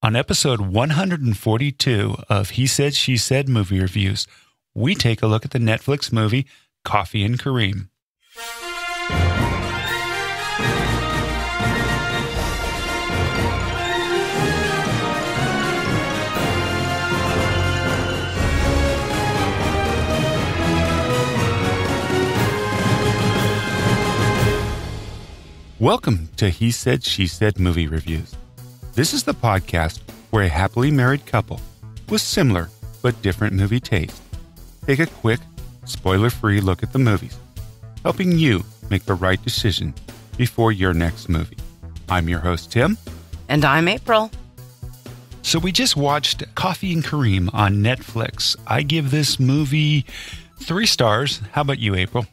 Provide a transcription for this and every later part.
On episode 142 of He Said, She Said movie reviews, we take a look at the Netflix movie Coffee and Kareem. Welcome to He Said, She Said movie reviews. This is the podcast where a happily married couple with similar but different movie tastes take a quick, spoiler-free look at the movies, helping you make the right decision before your next movie. I'm your host, Tim. And I'm April. So we just watched Coffee and Kareem on Netflix. I give this movie 3 stars. How about you, April?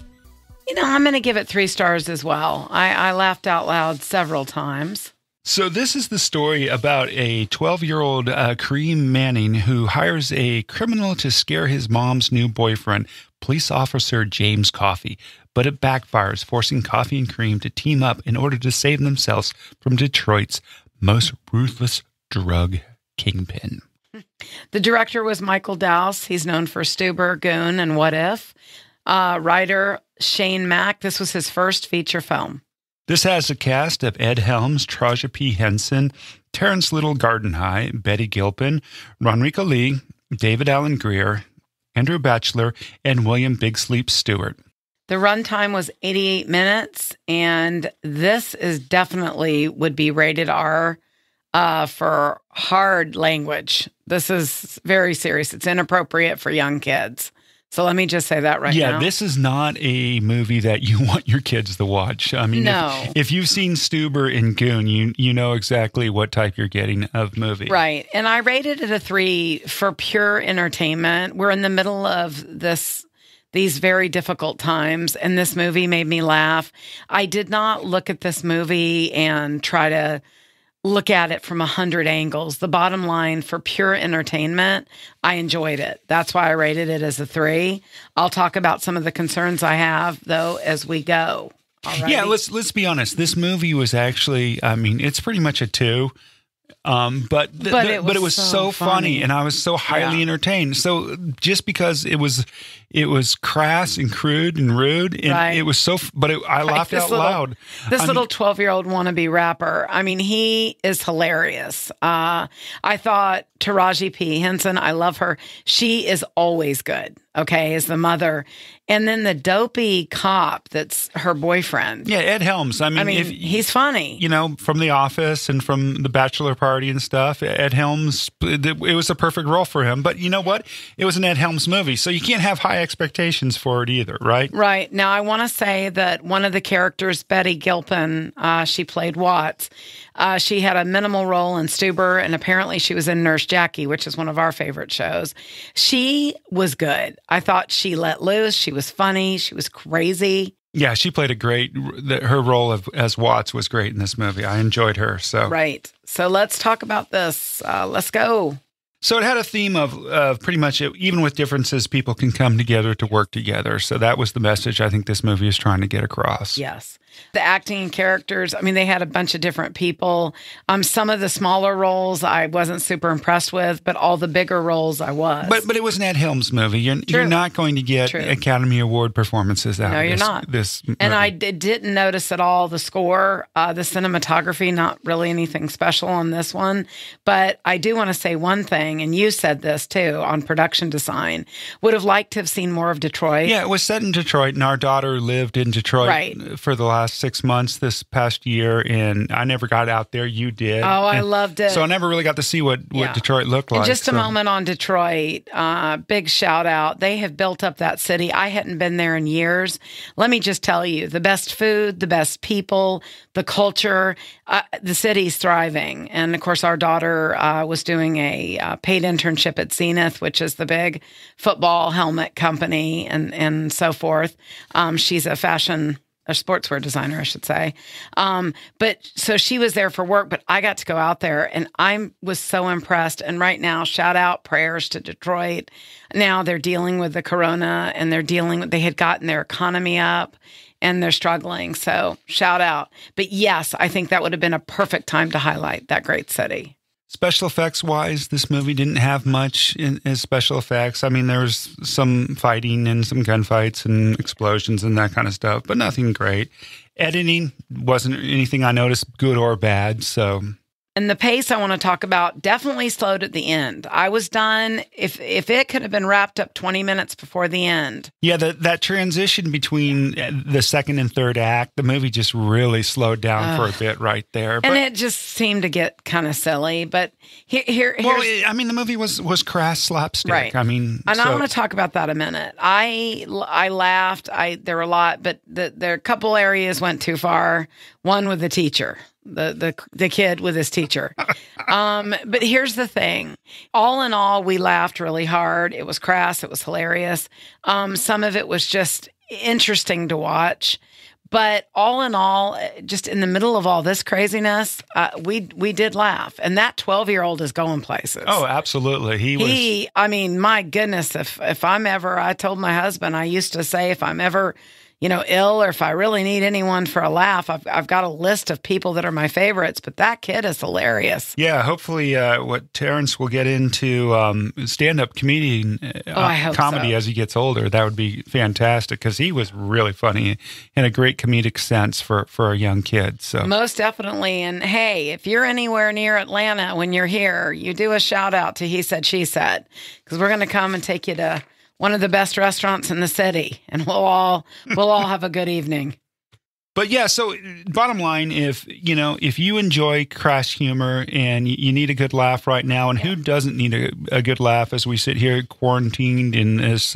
You know, I'm going to give it 3 stars as well. I laughed out loud several times. So this is the story about a 12-year-old Kareem Manning who hires a criminal to scare his mom's new boyfriend, police officer James Coffee. But it backfires, forcing Coffee and Kareem to team up in order to save themselves from Detroit's most ruthless drug kingpin. The director was Michael Dowse. He's known for Stewart, Goon, and What If. Writer Shane Mack. This was his first feature film. This has a cast of Ed Helms, Taraji P. Henson, Terrence Gardenhigh, Betty Gilpin, RonReaco, David Allen Grier, Andrew Bachelor, and William Big Sleep Stewart. The runtime was 88 minutes, and this is definitely would be rated R for hard language. This is very serious. It's inappropriate for young kids. So let me just say that now. Yeah, this is not a movie that you want your kids to watch. I mean, no. If you've seen Stewart and Goon, you know exactly what type you're getting of movie. Right. And I rated it a 3 for pure entertainment. We're in the middle of these very difficult times, and this movie made me laugh. I did not look at this movie and try to look at it from 100 angles. The bottom line, for pure entertainment, I enjoyed it. That's why I rated it as a 3. I'll talk about some of the concerns I have, though, as we go. Alrighty? Yeah, let's be honest. This movie was actually, I mean, it's pretty much a 2. But it was so funny, and I was so highly entertained. So just because it was crass and crude and rude, and right. It was so. But I laughed out loud. This little 12-year-old wannabe rapper. I mean, he is hilarious. I thought Taraji P. Henson. I love her. She is always good. Okay, as the mother. And then the dopey cop that's her boyfriend. Yeah, Ed Helms. I mean, he's funny. You know, from The Office and from the Bachelor party and stuff, Ed Helms, it was a perfect role for him. But you know what? It was an Ed Helms movie, so you can't have high expectations for it either, right? Right. Now, I want to say that one of the characters, Betty Gilpin, she played Watts. She had a minimal role in Stewart, and apparently she was in Nurse Jackie, which is one of our favorite shows. She was good. I thought she let loose. She was funny. She was crazy. Yeah, she played her role as Watts was great in this movie. I enjoyed her. So right. So let's talk about this. Let's go. So it had a theme of pretty much, even with differences, people can come together to work together. So that was the message I think this movie is trying to get across. Yes. The acting and characters, I mean, they had a bunch of different people. Some of the smaller roles I wasn't super impressed with, but all the bigger roles I was. But it was an Ed Helms movie. You're not going to get Academy Award performances out of this movie. And I didn't notice at all the score, the cinematography, not really anything special on this one. But I do want to say one thing, and you said this too, on production design. Would have liked to have seen more of Detroit. Yeah, it was set in Detroit, and our daughter lived in Detroit for the last 6 months this past year, and I never got out there. You did. Oh, I loved it. So I never really got to see what Detroit looked like. And just a moment on Detroit, big shout out. They have built up that city. I hadn't been there in years. Let me just tell you, the best food, the best people, the culture, the city's thriving. And of course, our daughter was doing a paid internship at Zenith, which is the big football helmet company and so forth. She's a sportswear designer, I should say. But so she was there for work, but I got to go out there and I was so impressed. And right now, shout out, prayers to Detroit. Now they're dealing with the corona and they had gotten their economy up and they're struggling. So shout out. But yes, I think that would have been a perfect time to highlight that great city. Special effects wise, this movie didn't have much as special effects. I mean, there was some fighting and some gunfights and explosions and that kind of stuff, but nothing great. Editing wasn't anything I noticed good or bad, so... And the pace I want to talk about definitely slowed at the end. I was done. If it could have been wrapped up 20 minutes before the end. Yeah, that transition between the second and third act, the movie just really slowed down for a bit right there. And it just seemed to get kind of silly. But here's... Well, I mean, the movie was crass slapstick. Right. I mean... And I want to talk about that a minute. I laughed. There were a lot, but there are a couple areas went too far. One with the teacher. The kid with his teacher. But here's the thing. All in all, we laughed really hard. It was crass. It was hilarious. Some of it was just interesting to watch. But all in all, just in the middle of all this craziness, we did laugh. And that 12-year-old is going places. Oh, absolutely. I mean, my goodness, if I'm ever, I told my husband, I used to say, if I'm ever... ill, or if I really need anyone for a laugh, I've got a list of people that are my favorites, but that kid is hilarious. Yeah, hopefully what Terrence will get into stand-up comedian comedy as he gets older. That would be fantastic, because he was really funny and a great comedic sense for a young kid. So most definitely. And hey, if you're anywhere near Atlanta when you're here, you do a shout out to He Said, She Said, because we're going to come and take you to one of the best restaurants in the city, and we'll all have a good evening. But yeah, so bottom line, if you enjoy crass humor and you need a good laugh right now, and who doesn't need a good laugh as we sit here quarantined in this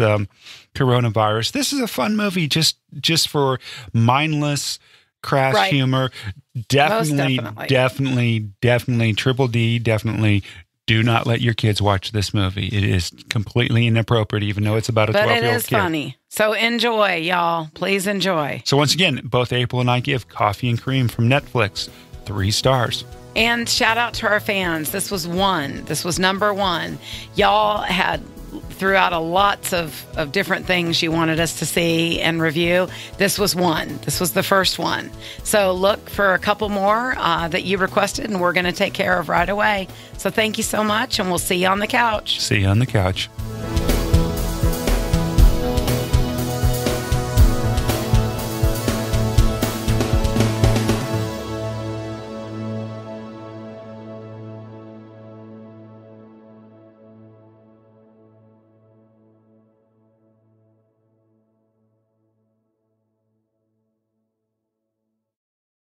coronavirus, this is a fun movie just for mindless crass humor. Definitely, Triple D, definitely. Do not let your kids watch this movie. It is completely inappropriate, even though it's about a 12-year-old kid. But it is funny. So enjoy, y'all. Please enjoy. So once again, both April and I give Coffee and Cream from Netflix 3 stars. And shout out to our fans. This was one. This was number 1. Y'all had threw out lots of different things you wanted us to see and review. This was one. This was the first one. So look for a couple more that you requested, and we're going to take care of right away. So thank you so much, and we'll see you on the couch. See you on the couch.